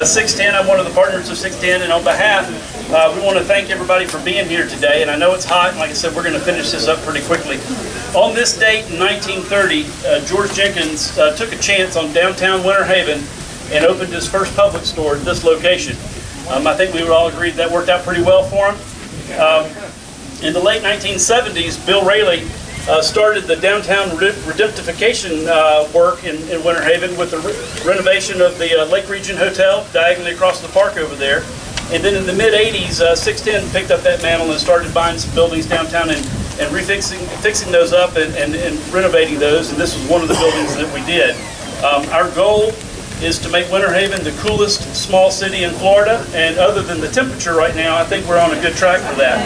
610, I'm one of the partners of 610, and on behalf, we want to thank everybody for being here today. And I know it's hot, and like I said, we're going to finish this up pretty quickly. On this date in 1930, George Jenkins took a chance on downtown Winter Haven and opened his first Publix store at this location. I think we would all agree that worked out pretty well for him. In the late 1970s, Bill Rayleigh started the downtown redemptification work in Winter Haven with the renovation of the Lake Region Hotel diagonally across the park over there. And then in the mid-80s, 610 picked up that mantle and started buying some buildings downtown and fixing those up and renovating those. And this was one of the buildings that we did. Our goal is to make Winter Haven the coolest small city in Florida. And other than the temperature right now, I think we're on a good track for that.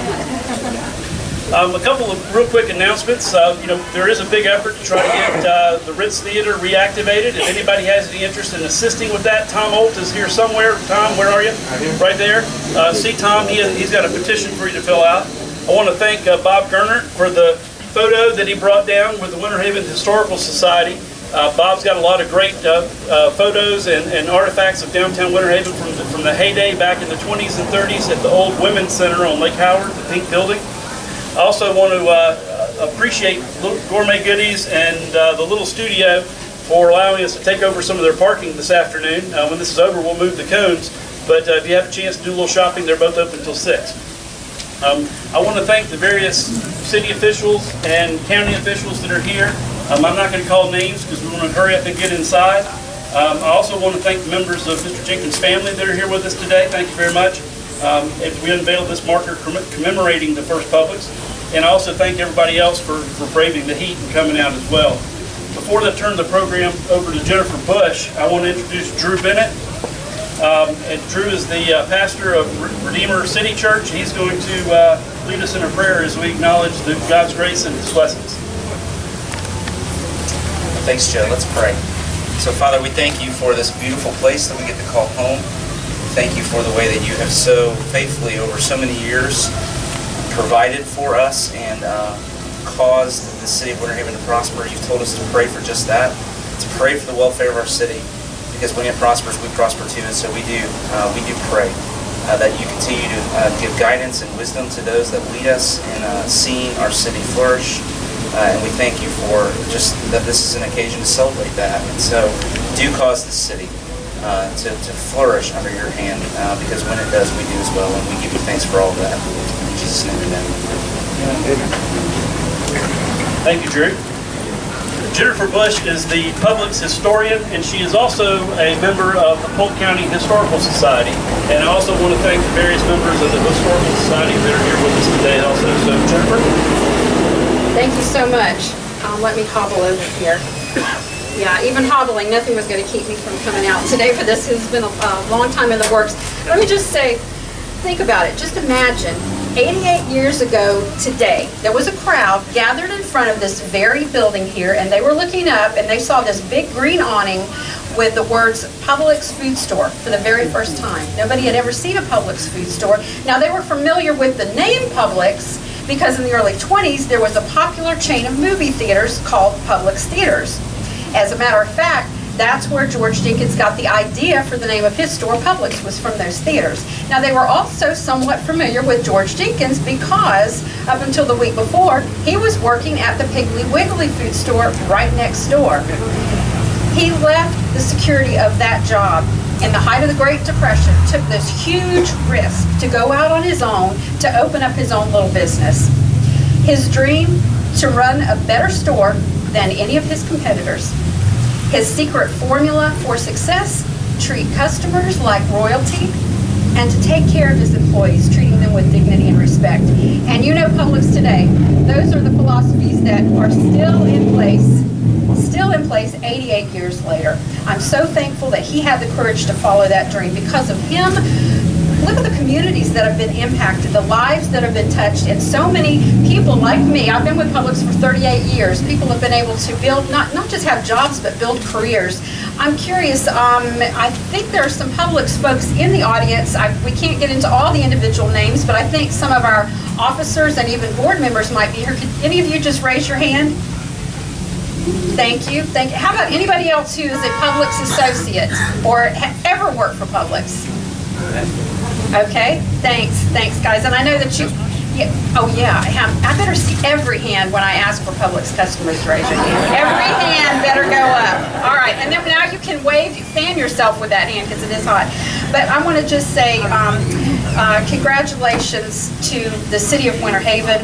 A couple of real quick announcements. There is a big effort to try to get the Ritz Theater reactivated. If anybody has any interest in assisting with that, Tom Holt is here somewhere. Tom, where are you? Right there. See Tom, he's got a petition for you to fill out. I want to thank Bob Gernert for the photo that he brought down with the Winter Haven Historical Society. Bob's got a lot of great photos and artifacts of downtown Winter Haven from the heyday back in the 20s and 30s at the old Women's Center on Lake Howard, the pink building. I also want to appreciate Gourmet Goodies and the little studio for allowing us to take over some of their parking this afternoon. When this is over, we'll move the cones, but if you have a chance to do a little shopping, they're both open until 6. I want to thank the various city officials and county officials that are here. I'm not going to call names because we want to hurry up and get inside. I also want to thank the members of Mr. Jenkins' family that are here with us today. Thank you very much. We unveiled this marker commemorating the first Publix. And I also thank everybody else for braving the heat and coming out as well. Before I turn the program over to Jennifer Bush, I want to introduce Drew Bennett. And Drew is the pastor of Redeemer City Church. He's going to lead us in a prayer as we acknowledge God's grace and His blessings. Thanks, Joe. Let's pray. So, Father, we thank you for this beautiful place that we get to call home. Thank you for the way that you have so faithfully over so many years provided for us and caused the city of Winter Haven to prosper. You've told us to pray for just that, to pray for the welfare of our city, because when it prospers, we prosper too. And so we do pray that you continue to give guidance and wisdom to those that lead us in seeing our city flourish. And we thank you for just that this is an occasion to celebrate that. And so do cause the city to flourish under your hand, because when it does, we do as well. And we give you thanks for all of that. In Jesus' name, amen. Thank you, Drew. Jennifer Bush is the Publix historian, and she is also a member of the Polk County Historical Society. And I also want to thank the various members of the Historical Society that are here with us today also. So, Jennifer? Thank you so much. Let me hobble over here. Yeah, even hobbling, nothing was going to keep me from coming out today for this. It's been a long time in the works. Let me just say, think about it. Just imagine, 88 years ago today, there was a crowd gathered in front of this very building here, and they were looking up, and they saw this big green awning with the words Publix Food Store for the very first time. Nobody had ever seen a Publix food store. Now, they were familiar with the name Publix because in the early 20s, there was a popular chain of movie theaters called Publix Theaters. As a matter of fact, that's where George Jenkins got the idea for the name of his store, Publix, was from those theaters. Now, they were also somewhat familiar with George Jenkins because up until the week before, he was working at the Piggly Wiggly food store right next door. He left the security of that job in the height of the Great Depression, took this huge risk to go out on his own to open up his own little business. His dream to run a better store than any of his competitors. His secret formula for success: treat customers like royalty and to take care of his employees, treating them with dignity and respect. And you know Publix today, those are the philosophies that are still in place 88 years later. I'm so thankful that he had the courage to follow that dream. Because of him, look at the communities that have been impacted, the lives that have been touched, and so many people like me. I've been with Publix for 38 years. People have been able to build, not just have jobs, but build careers. I'm curious, I think there are some Publix folks in the audience. We can't get into all the individual names, but I think some of our officers and even board members might be here. Could any of you just raise your hand? Thank you. Thank you. How about anybody else who is a Publix associate or ever worked for Publix? Okay. Thanks, guys. And I know that you. Yeah, oh yeah, I better see every hand when I ask for Publix customers to raise your hand. Every hand better go up. All right, and then now you can fan yourself with that hand because it is hot. But I want to just say congratulations to the city of Winter Haven,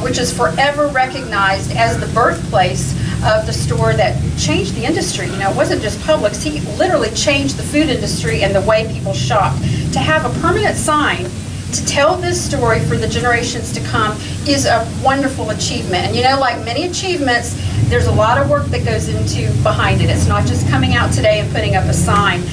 which is forever recognized as the birthplace of the store that changed the industry. You know, it wasn't just Publix. He literally changed the food industry and the way people shop. To have a permanent sign to tell this story for the generations to come is a wonderful achievement. And you know, like many achievements, there's a lot of work that goes into behind it. It's not just coming out today and putting up a sign.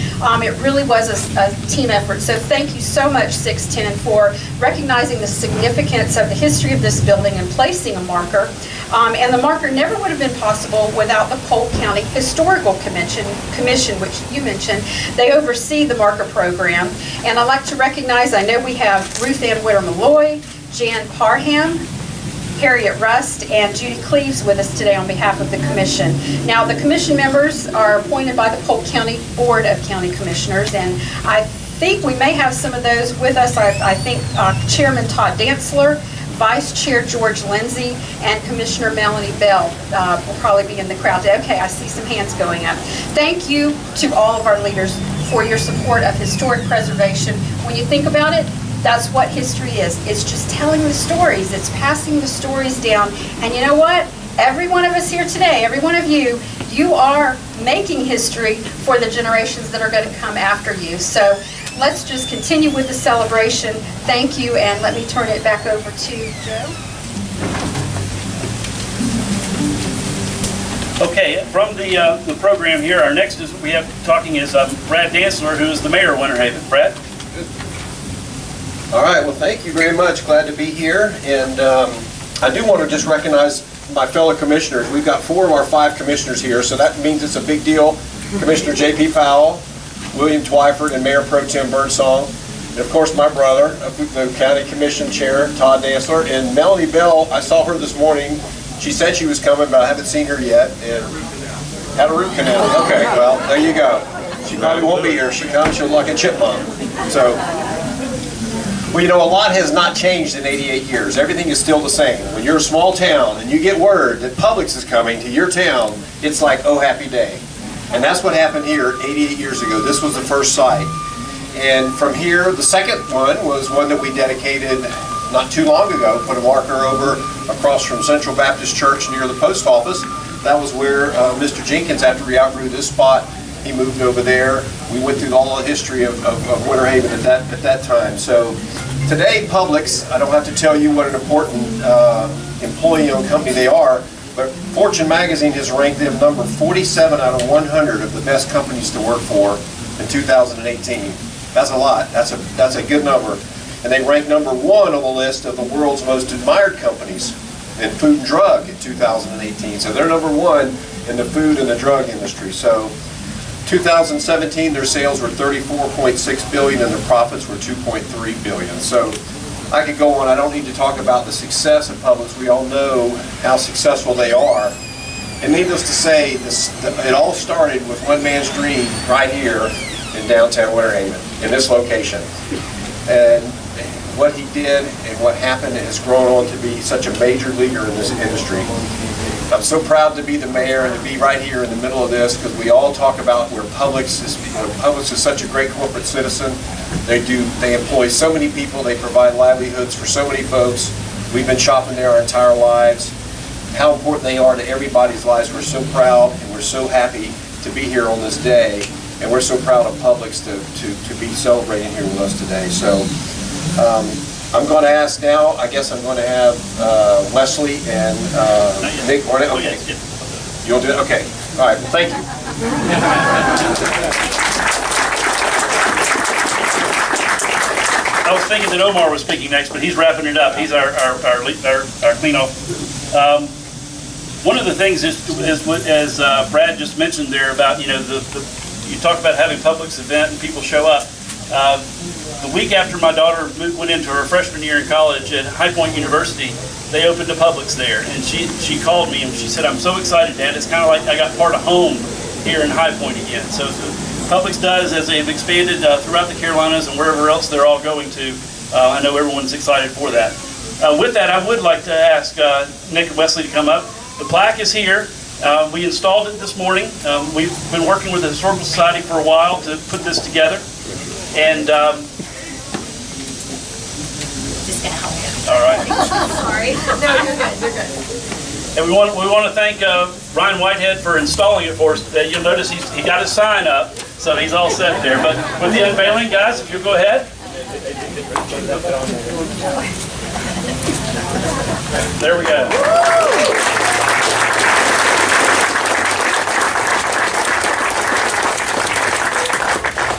It really was a team effort. So thank you so much, 610, for recognizing the significance of the history of this building and placing a marker. And the marker never would have been possible without the Polk County Historical Commission, which you mentioned. They oversee the marker program. And I'd like to recognize, I know we have Ruth Ann Witter-Malloy, Jan Parham, Harriet Rust, and Judy Cleaves with us today on behalf of the commission. Now, the commission members are appointed by the Polk County Board of County Commissioners, and I think we may have some of those with us. I think Chairman Todd Dantzler, Vice Chair George Lindsay, and Commissioner Melanie Bell will probably be in the crowd today. Okay, I see some hands going up. Thank you to all of our leaders for your support of historic preservation. When you think about it, that's what history is. It's just telling the stories. It's passing the stories down. And you know what? Every one of us here today, every one of you, you are making history for the generations that are going to come after you. So let's just continue with the celebration. Thank you, and let me turn it back over to Joe. Okay, from the program here, our next is we have talking is Brad Dantzler, who is the mayor of Winter Haven. Brad? All right, well, thank you very much. Glad to be here. And I do want to just recognize my fellow commissioners. We've got 4 of our 5 commissioners here, so that means it's a big deal. Commissioner J.P. Powell, William Twyford, and Mayor Pro Tem Birdsong. And of course, my brother, the County Commission Chair, Todd Dantzler. And Melanie Bell, I saw her this morning. She said she was coming, but I haven't seen her yet. And had a root canal. Okay, well, there you go. She probably won't be here. She comes, she'll look like a chipmunk. So, well, you know, a lot has not changed in 88 years. Everything is still the same. When you're a small town and you get word that Publix is coming to your town, it's like, oh, happy day. And that's what happened here 88 years ago. This was the first site. And from here, the second one was one that we dedicated not too long ago, put a marker over across from Central Baptist Church near the post office. That was where Mr. Jenkins, after we outgrew this spot, he moved over there. We went through all the history of Winter Haven at that time. So today, Publix, I don't have to tell you what an important employee-owned company they are, but Fortune magazine has ranked them number 47 out of 100 of the best companies to work for in 2018. That's a lot. That's a good number. And they ranked number 1 on the list of the world's most admired companies in food and drug in 2018. So they're number 1 in the food and the drug industry. So 2017, their sales were $34.6 billion and their profits were $2.3 billion. So I could go on. I don't need to talk about the success of Publix. We all know how successful they are. And needless to say, it all started with one man's dream right here in downtown Winter Haven, in this location. And what he did and what happened has grown on to be such a major leader in this industry. I'm so proud to be the mayor and to be right here in the middle of this, because we all talk about where Publix is. Publix is such a great corporate citizen. They employ so many people. They provide livelihoods for so many folks. We've been shopping there our entire lives. How important they are to everybody's lives. We're so proud and we're so happy to be here on this day, and we're so proud of Publix to be celebrating here with us today. So I'm going to ask now, I guess I'm going to have Leslie and Nick. Okay. You'll do it? Okay. All right. Well, thank you. I was thinking that Omar was speaking next, but he's wrapping it up. He's our clean off. One of the things is as Brad just mentioned there about, you know, you talk about having Publix event and people show up. The week after my daughter went into her freshman year in college at High Point University, they opened a Publix there, and she called me and she said, "I'm so excited, Dad. It's kind of like I got part of home here in High Point again." So Publix does, as they've expanded throughout the Carolinas and wherever else they're all going to. I know everyone's excited for that. With that, I would like to ask Nick and Wesley to come up. The plaque is here. We installed it this morning. We've been working with the Historical Society for a while to put this together. And Just gonna help you. all right. Sorry. No, you're good. You're good. And we want to thank Ryan Whitehead for installing it for us today. You'll notice he got his sign up, so he's all set there. But with the unveiling, guys, if you'll go ahead. There we go.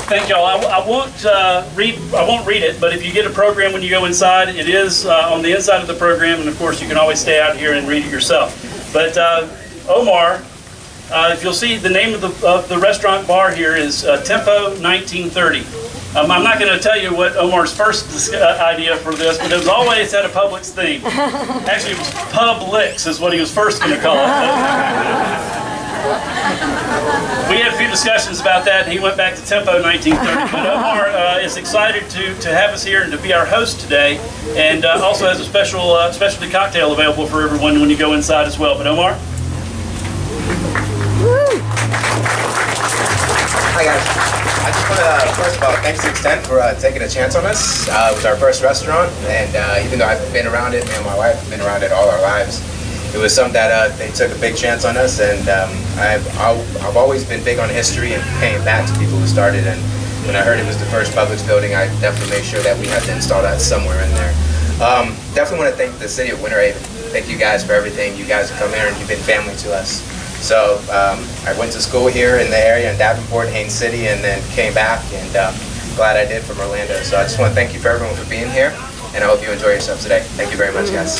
Thank y'all. I won't read it, but if you get a program when you go inside, it is on the inside of the program, and of course you can always stay out here and read it yourself. But Omar, if you'll see, the name of the restaurant bar here is Tempo 1930. I'm not going to tell you what Omar's first idea for this, but it was always had a Publix theme. Actually, it was Publix is what he was first going to call it. We had a few discussions about that, and he went back to Tempo 1930. But Omar is excited to have us here and to be our host today, and also has a special specialty cocktail available for everyone when you go inside as well. But Omar? Hi guys. I just want to, first of all, thanks to Extent for taking a chance on us. It was our first restaurant, and even though I've been around it, me and my wife have been around it all our lives, it was something that they took a big chance on us, and I've always been big on history and paying back to people who started, and when I heard it was the first Publix building, I definitely made sure that we had to install that somewhere in there. Definitely want to thank the city of Winter Haven. Thank you guys for everything. You guys have come here and you've been family to us. So I went to school here in the area in Davenport, Haines City, and then came back, and glad I did from Orlando. So I just want to thank you for everyone for being here, and I hope you enjoy yourself today. Thank you very much, guys.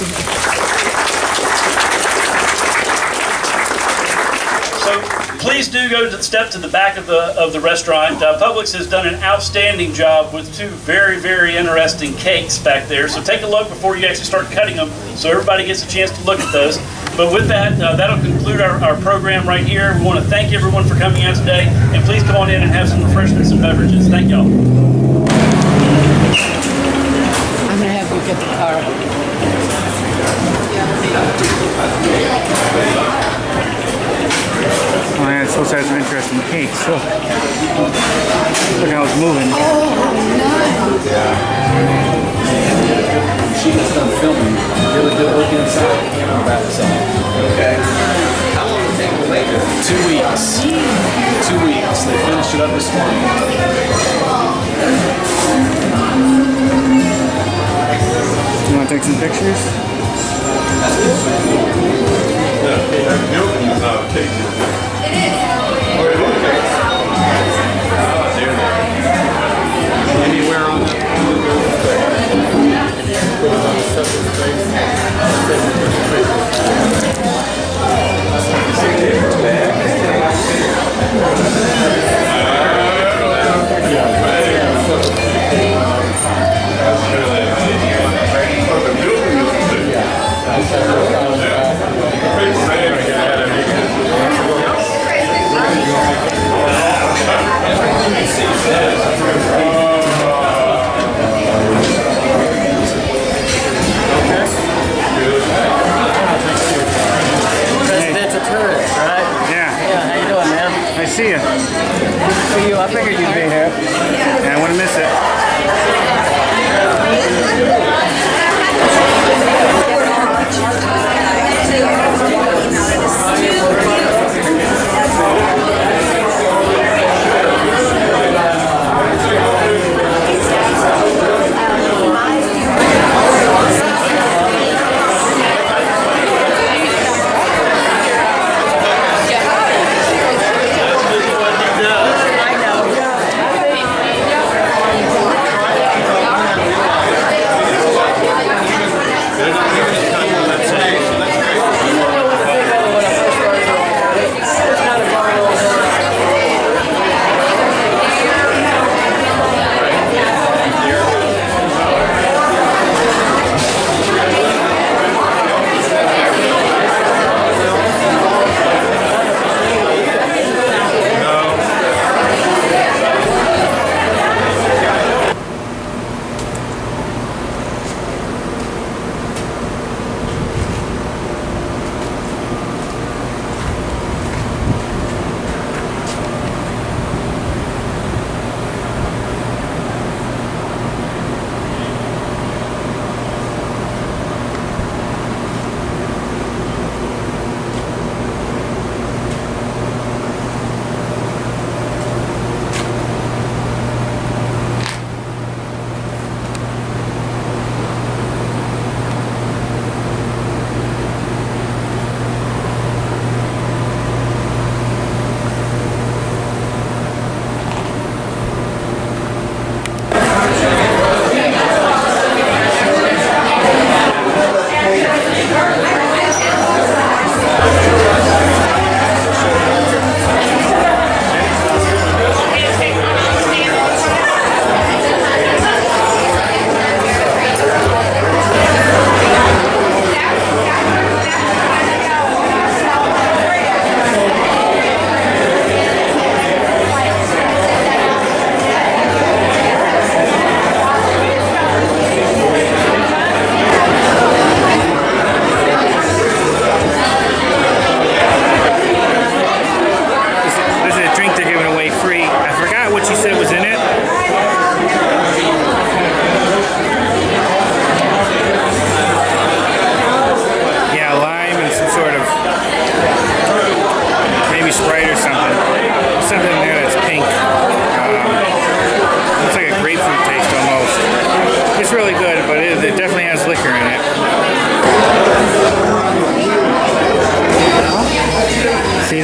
So please do go to the step to the back of the restaurant. Publix has done an outstanding job with two very, very interesting cakes back there. So take a look before you actually start cutting them, so everybody gets a chance to look at those. But with that, that'll conclude our program right here. We want to thank everyone for coming out today, and please come on in and have some refreshments and beverages. Thank y'all. I'm gonna have you get the car. Oh yeah, it's supposed to have some interesting cakes. So look how it's moving. She gets done filming. Really good look inside. I'm about to say. Okay. How long did it take later? 2 weeks. 2 weeks. They finished it up this morning. You want to take some pictures? Anywhere on the President's a tourist, right? Yeah. Yeah, how you doing, man? I see you. Good to see you. I figured you'd be here. Yeah, I wouldn't miss it. I know.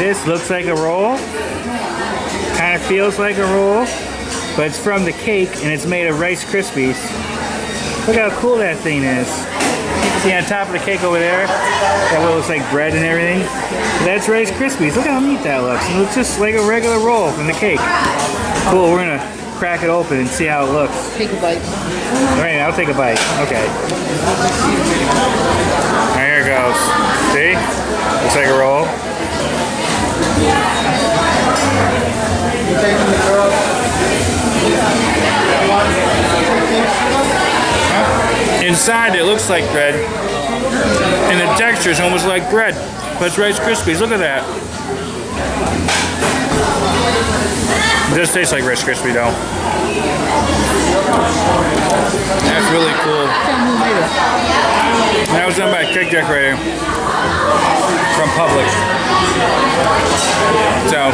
this looks like a roll. Kind of feels like a roll, but it's from the cake and it's made of Rice Krispies. Look how cool that thing is. See on top of the cake over there? That what looks like bread and everything? That's Rice Krispies. Look how neat that looks. It looks just like a regular roll from the cake. Cool, we're gonna crack it open and see how it looks. Take a bite. All right, I'll take a bite. Okay. There it goes. See? Looks like a roll. Inside it looks like bread, and the texture is almost like bread, but it's Rice Krispies. Look at that. It does taste like Rice Krispie though. That's really cool. That was done by a cake decorator from Publix. So,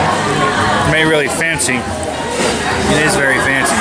made really fancy. It is very fancy.